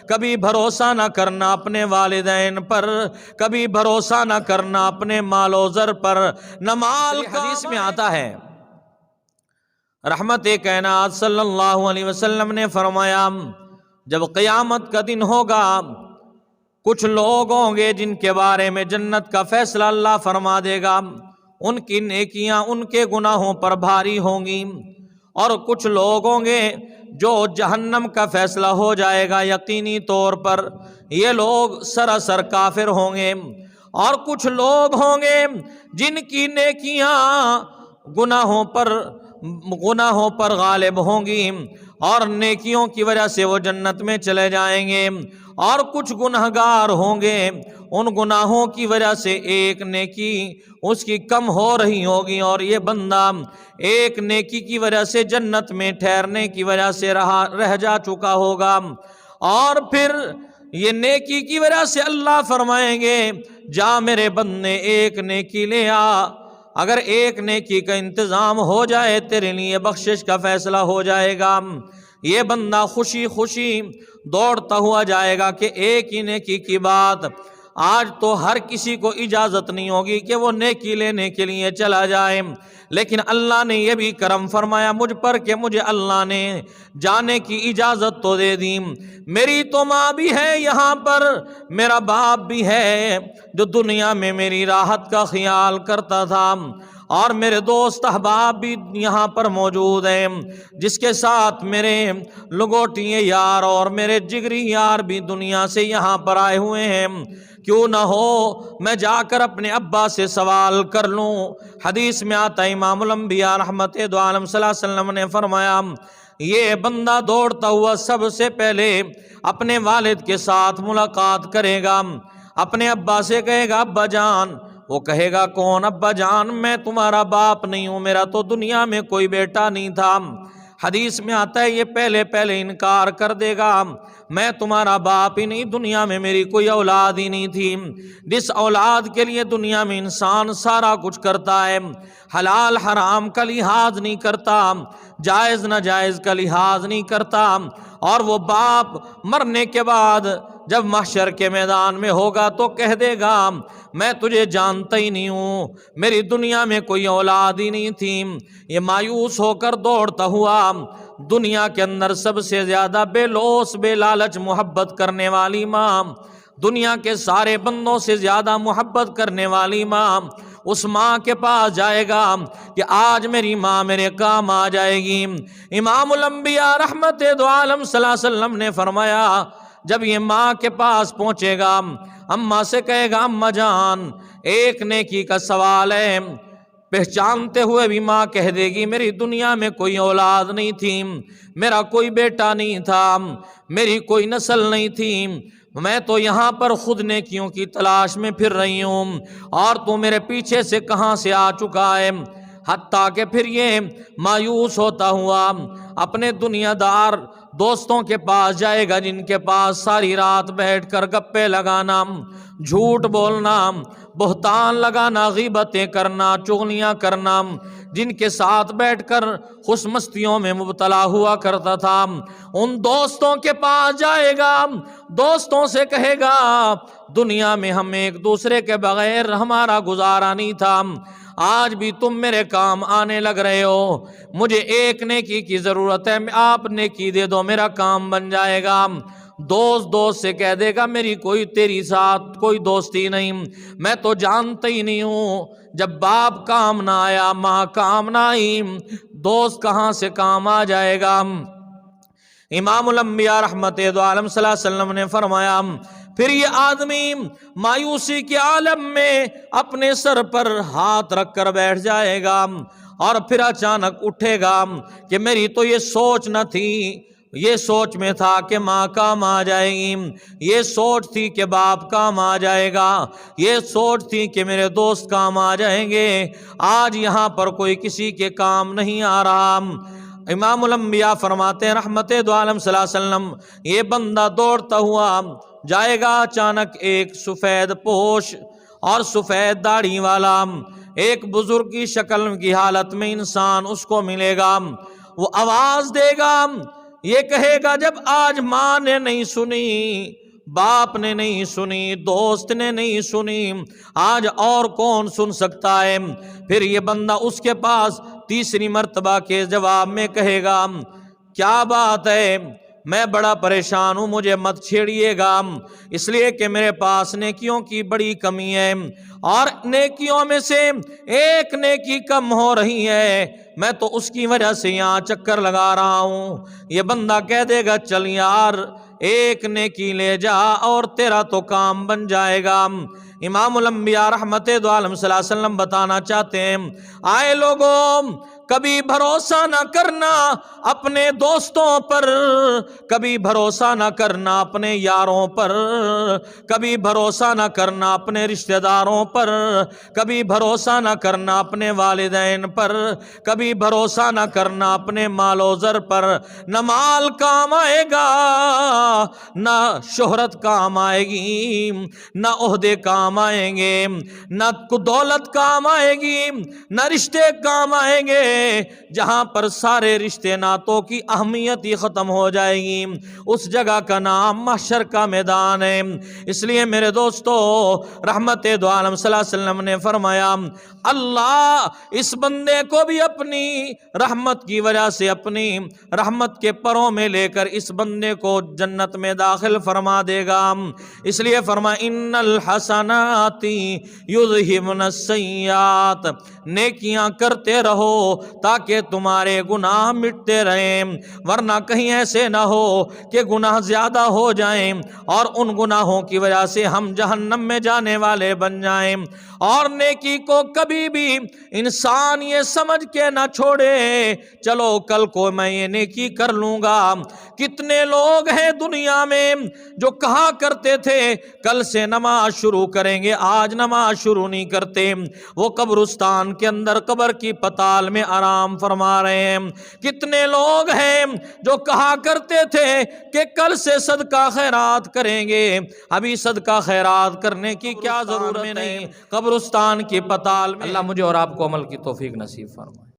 کبھی بھروسہ نہ کرنا اپنے والدین پر، کبھی بھروسہ نہ کرنا اپنے مال و زر پر، نہ مال کا۔ حدیث میں آتا ہے، رحمت کائنات صلی اللہ علیہ وسلم نے فرمایا جب قیامت کا دن ہوگا کچھ لوگ ہوں گے جن کے بارے میں جنت کا فیصلہ اللہ فرما دے گا، ان کی نیکیاں ان کے گناہوں پر بھاری ہوں گی، اور کچھ لوگ ہوں گے جو جہنم کا فیصلہ ہو جائے گا یقینی طور پر، یہ لوگ سراسر کافر ہوں گے، اور کچھ لوگ ہوں گے جن کی نیکیاں گناہوں پر غالب ہوں گی اور نیکیوں کی وجہ سے وہ جنت میں چلے جائیں گے، اور کچھ گنہگار ہوں گے ان گناہوں کی وجہ سے ایک نیکی اس کی کم ہو رہی ہوگی، اور یہ بندہ ایک نیکی کی وجہ سے جنت میں ٹھہرنے کی وجہ سے رہ جا چکا ہوگا، اور پھر یہ نیکی کی وجہ سے اللہ فرمائیں گے جا میرے بندے ایک نیکی لے آ، اگر ایک نیکی کا انتظام ہو جائے تیرے لیے بخشش کا فیصلہ ہو جائے گا۔ یہ بندہ خوشی خوشی دوڑتا ہوا جائے گا کہ ایک ہی نیکی کی بات، آج تو ہر کسی کو اجازت نہیں ہوگی کہ وہ نیکی لینے کے لیے چلا جائے، لیکن اللہ نے یہ بھی کرم فرمایا مجھ پر کہ مجھے اللہ نے جانے کی اجازت تو دے دی۔ میری تو ماں بھی ہے یہاں پر، میرا باپ بھی ہے جو دنیا میں میری راحت کا خیال کرتا تھا، اور میرے دوست احباب بھی یہاں پر موجود ہیں جس کے ساتھ میرے لگوٹیے یار اور میرے جگری یار بھی دنیا سے یہاں پر آئے ہوئے ہیں، کیوں نہ ہو میں جا کر اپنے ابا سے سوال کر لوں۔ حدیث میں آتا ہے امام الانبیاء رحمت دو عالم صلی اللہ علیہ وسلم نے فرمایا یہ بندہ دوڑتا ہوا سب سے پہلے اپنے والد کے ساتھ ملاقات کرے گا، اپنے ابا سے کہے گا ابا جان، وہ کہے گا کون ابا جان؟ میں تمہارا باپ نہیں ہوں، میرا تو دنیا میں کوئی بیٹا نہیں تھا۔ حدیث میں آتا ہے یہ پہلے انکار کر دے گا، میں تمہارا باپ ہی نہیں، دنیا میں میری کوئی اولاد ہی نہیں تھی۔ جس اولاد کے لیے دنیا میں انسان سارا کچھ کرتا ہے، حلال حرام کا لحاظ نہیں کرتا، جائز ناجائز کا لحاظ نہیں کرتا، اور وہ باپ مرنے کے بعد جب محشر کے میدان میں ہوگا تو کہہ دے گا میں تجھے جانتا ہی نہیں ہوں، میری دنیا میں کوئی اولاد ہی نہیں تھی۔ یہ مایوس ہو کر دوڑتا ہوا دنیا کے اندر سب سے زیادہ بے لوث بے لالچ محبت کرنے والی ماں، دنیا کے سارے بندوں سے زیادہ محبت کرنے والی ماں، اس ماں کے پاس جائے گا کہ آج میری ماں میرے کام آ جائے گی۔ امام الانبیاء رحمت دو عالم صلی اللہ علیہ وسلم نے فرمایا جب یہ ماں کے پاس پہنچے گا اماں سے کہے گا اماں جان ایک نیکی کا سوال ہے، پہچانتے ہوئے بھی ماں کہہ دے گی میری دنیا میں کوئی اولاد نہیں تھی، میرا کوئی بیٹا نہیں تھا، میری کوئی نسل نہیں تھی، میں تو یہاں پر خود نیکیوں کی تلاش میں پھر رہی ہوں، اور تو میرے پیچھے سے کہاں سے آ چکا ہے۔ حتیٰ کہ پھر یہ مایوس ہوتا ہوا اپنے دنیا دار دوستوں کے پاس جائے گا جن کے پاس ساری رات بیٹھ کر گپے لگانا، جھوٹ بولنا، بہتان لگانا، غیبتیں کرنا، چغلیاں کرنا، جن کے ساتھ بیٹھ کر خوش مستیوں میں مبتلا ہوا کرتا تھا، ان دوستوں کے پاس جائے گا، دوستوں سے کہے گا دنیا میں ہم ایک دوسرے کے بغیر ہمارا گزارا نہیں تھا، آج بھی تم میرے کام آنے لگ رہے ہو، مجھے ایک نیکی کی ضرورت ہے، آپ نیکی دے دو میرا کام بن جائے گا۔ دوست سے کہہ دے گا میری کوئی تیری ساتھ کوئی دوستی نہیں، میں تو جانتا ہی نہیں ہوں، جب باپ کام نہ آیا ماں کام نہ آئی، دوست کہاں سے کام آ جائے گا۔ امام الانبیاء رحمت دو عالم صلی اللہ علیہ وسلم نے فرمایا پھر یہ آدمی مایوسی کے عالم میں اپنے سر پر ہاتھ رکھ کر بیٹھ جائے گا، اور پھر اچانک اٹھے گا کہ میری تو یہ سوچ نہ تھی، یہ سوچ میں تھا کہ ماں کام آ جائے گی، یہ سوچ تھی کہ باپ کام آ جائے گا، یہ سوچ تھی کہ میرے دوست کام آ جائیں گے، آج یہاں پر کوئی کسی کے کام نہیں آ رہا۔ امام الانبیاء فرماتے ہیں رحمت دو عالم صلی اللہ علیہ وسلم یہ بندہ دوڑتا ہوا جائے گا، اچانک ایک سفید پوش اور سفید داڑھی والا ایک بزرگ کی شکل کی حالت میں انسان اس کو ملے گا، وہ آواز دے گا یہ کہے گا جب آج ماں نے نہیں سنی، باپ نے نہیں سنی، دوست نے نہیں سنی، آج اور کون سن سکتا ہے؟ پھر یہ بندہ اس کے پاس تیسری مرتبہ کے جواب میں کہے گا کیا بات ہے، میں بڑا پریشان ہوں، مجھے مت چھیڑیے گا، اس لیے کہ میرے پاس نیکیوں کی بڑی کمی ہے، اور نیکیوں میں سے ایک نیکی کم ہو رہی ہے، میں تو اس کی وجہ سے یہاں چکر لگا رہا ہوں۔ یہ بندہ کہہ دے گا چل یار ایک نیکی لے جا اور تیرا تو کام بن جائے گا۔ امام الانبیاء رحمت دو عالم صلی اللہ علیہ وسلم بتانا چاہتے ہیں، آئے لوگوں، کبھی بھروسہ نہ کرنا اپنے دوستوں پر، کبھی بھروسہ نہ کرنا اپنے یاروں پر، کبھی بھروسہ نہ کرنا اپنے رشتہ داروں پر، کبھی بھروسہ نہ کرنا اپنے والدین پر، کبھی بھروسہ نہ کرنا اپنے مال و زر پر۔ نہ مال کام آئے گا، نہ شہرت کام آئے گی، نہ عہدے کام آئیں گے، نہ دولت کام آئے گی، نہ رشتے کام آئیں گے۔ جہاں پر سارے رشتے ناتوں کی اہمیت ہی ختم ہو جائے گی، اس جگہ کا نام محشر کا میدان ہے۔ اس لیے میرے دوستو، رحمت دو عالم صلی اللہ علیہ وسلم نے فرمایا اللہ اس بندے کو بھی اپنی رحمت کی وجہ سے اپنی رحمت کے پروں میں لے کر اس بندے کو جنت میں داخل فرما دے گا۔ اس لیے فرمایا ان الحسنات یذہبن السیئات، نیکیاں کرتے رہو تاکہ تمہارے گناہ مٹتے رہیں، ورنہ کہیں ایسے نہ ہو کہ گناہ زیادہ ہو جائیں اور ان گناہوں کی وجہ سے ہم جہنم میں جانے والے بن جائیں۔ اور نیکی کو کبھی بھی انسان یہ سمجھ کے نہ چھوڑے چلو کل کو میں یہ نیکی کر لوں گا۔ کتنے لوگ ہیں دنیا میں جو کہا کرتے تھے کل سے نماز شروع کریں گے، آج نماز شروع نہیں کرتے، وہ قبرستان کے اندر قبر کی پتال میں آرام فرما رہے ہیں۔ کتنے لوگ ہیں جو کہا کرتے تھے کہ کل سے صدقہ خیرات کریں گے، ابھی صدقہ خیرات کرنے کی کیا ضرورت نہیں، قبرستان کی پتال میں۔ اللہ مجھے اور آپ کو عمل کی توفیق نصیب فرمائے۔